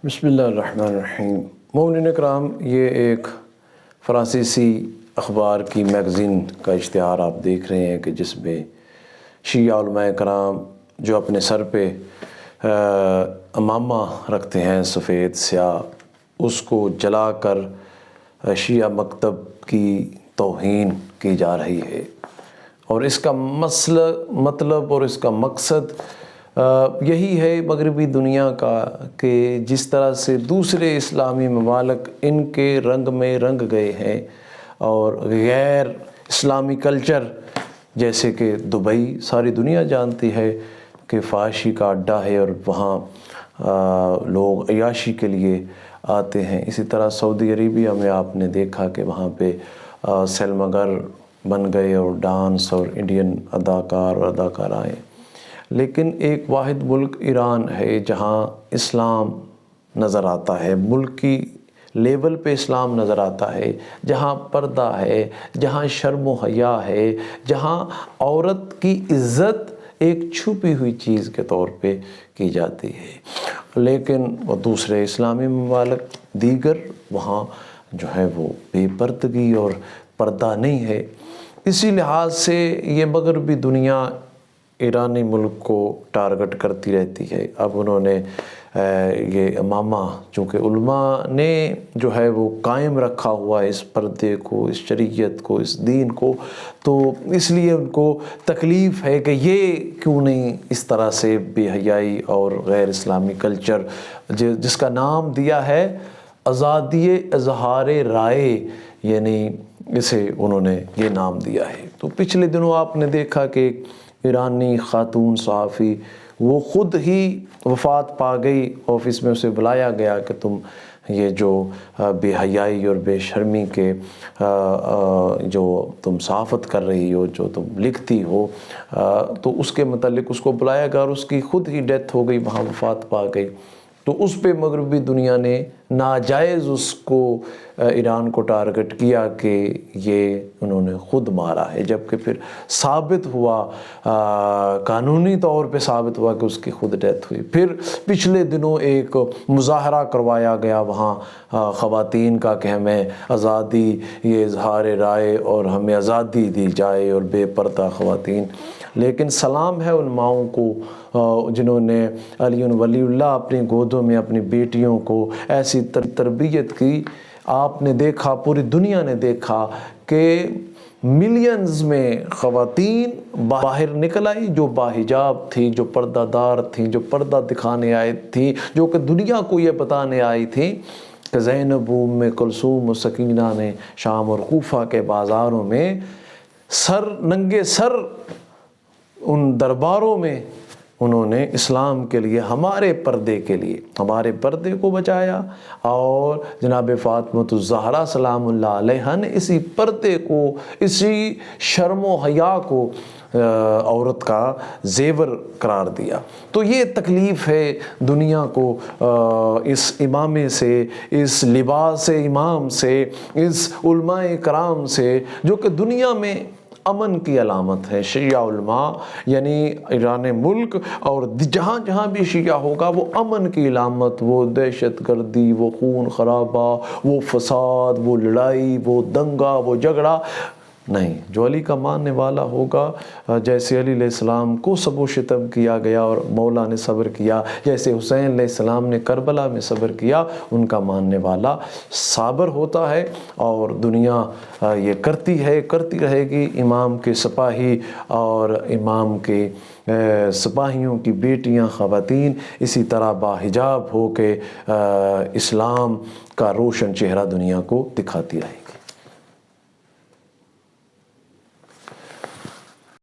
بسم اللہ الرحمن الرحیم۔ مومنین کرام، یہ ایک فرانسیسی اخبار کی میگزین کا اشتہار آپ دیکھ رہے ہیں کہ جس میں شیعہ علماء کرام جو اپنے سر پہ عمامہ رکھتے ہیں سفید سیاہ، اس کو جلا کر شیعہ مکتب کی توہین کی جا رہی ہے، اور اس کا مطلب اور اس کا مقصد یہی ہے مغربی دنیا کا کہ جس طرح سے دوسرے اسلامی ممالک ان کے رنگ میں رنگ گئے ہیں، اور غیر اسلامی کلچر جیسے کہ دبئی ساری دنیا جانتی ہے کہ فحاشی کا اڈا ہے اور وہاں لوگ عیاشی کے لیے آتے ہیں، اسی طرح سعودی عربیہ میں آپ نے دیکھا کہ وہاں پہ سینما گھر بن گئے اور ڈانس اور انڈین اداکار اور اداکارائیں۔ لیکن ایک واحد ملک ایران ہے جہاں اسلام نظر آتا ہے، ملکی لیول پہ اسلام نظر آتا ہے، جہاں پردہ ہے، جہاں شرم و حیا ہے، جہاں عورت کی عزت ایک چھپی ہوئی چیز کے طور پہ کی جاتی ہے۔ لیکن وہ دوسرے اسلامی ممالک دیگر وہاں جو ہے وہ بے پردگی اور پردہ نہیں ہے۔ اسی لحاظ سے یہ مغربی دنیا ایرانی ملک کو ٹارگٹ کرتی رہتی ہے۔ اب انہوں نے یہ عمامہ چونکہ علماء نے جو ہے وہ قائم رکھا ہوا ہے اس پردے کو، اس شریعت کو، اس دین کو، تو اس لیے ان کو تکلیف ہے کہ یہ کیوں نہیں اس طرح سے بے حیائی اور غیر اسلامی کلچر جس کا نام دیا ہے آزادی اظہار رائے، یعنی اسے انہوں نے یہ نام دیا ہے۔ تو پچھلے دنوں آپ نے دیکھا کہ ایرانی خاتون صحافی وہ خود ہی وفات پا گئی، آفس میں اسے بلایا گیا کہ تم یہ جو بے حیائی اور بے شرمی کے جو تم صحافت کر رہی ہو، جو تم لکھتی ہو، تو اس کے متعلق اس کو بلایا گیا اور اس کی خود ہی ڈیتھ ہو گئی، وہاں وفات پا گئی۔ تو اس پہ مغربی دنیا نے ناجائز اس کو ایران کو ٹارگٹ کیا کہ یہ انہوں نے خود مارا ہے، جبکہ پھر ثابت ہوا، قانونی طور پہ ثابت ہوا کہ اس کی خود ڈیتھ ہوئی۔ پھر پچھلے دنوں ایک مظاہرہ کروایا گیا وہاں خواتین کا کہ ہمیں آزادی، یہ اظہار رائے اور ہمیں آزادی دی جائے اور بے پردہ خواتین۔ لیکن سلام ہے ان ماؤں کو جنہوں نے علی ولی اللہ اپنی گودوں میں اپنی بیٹیوں کو ایسی تربیت کی۔ آپ نے دیکھا، پوری دنیا نے دیکھا کہ ملینز میں خواتین باہر نکل آئی جو باحجاب تھی، جو پردہ دار تھیں، جو پردہ دکھانے آئی تھی، جو کہ دنیا کو یہ بتانے آئی تھی کہ زینب، ام کلثوم و سکینہ نے شام اور کوفہ کے بازاروں میں ننگے سر ان درباروں میں انہوں نے اسلام کے لیے، ہمارے پردے کے لیے، ہمارے پردے کو بچایا، اور جناب فاطمۃ الزہرا سلام اللہ علیہا نے اسی پردے کو، اسی شرم و حیا کو عورت کا زیور قرار دیا۔ تو یہ تکلیف ہے دنیا کو اس امامے سے، اس لباس امام سے، اس علماء کرام سے، جو کہ دنیا میں امن کی علامت ہے۔ شیعہ علماء یعنی ایران ملک اور جہاں جہاں بھی شیعہ ہوگا وہ امن کی علامت، وہ دہشت گردی، وہ خون خرابہ، وہ فساد، وہ لڑائی، وہ دنگا، وہ جھگڑا نہیں۔ جو علی کا ماننے والا ہوگا، جیسے علی علیہ السلام کو صبر و شتم کیا گیا اور مولا نے صبر کیا، جیسے حسین علیہ السلام نے کربلا میں صبر کیا، ان کا ماننے والا صابر ہوتا ہے۔ اور دنیا یہ کرتی ہے، کرتی رہے گی۔ امام کے سپاہی اور امام کے سپاہیوں کی بیٹیاں، خواتین اسی طرح باحجاب ہو کے اسلام کا روشن چہرہ دنیا کو دکھاتی رہے گی۔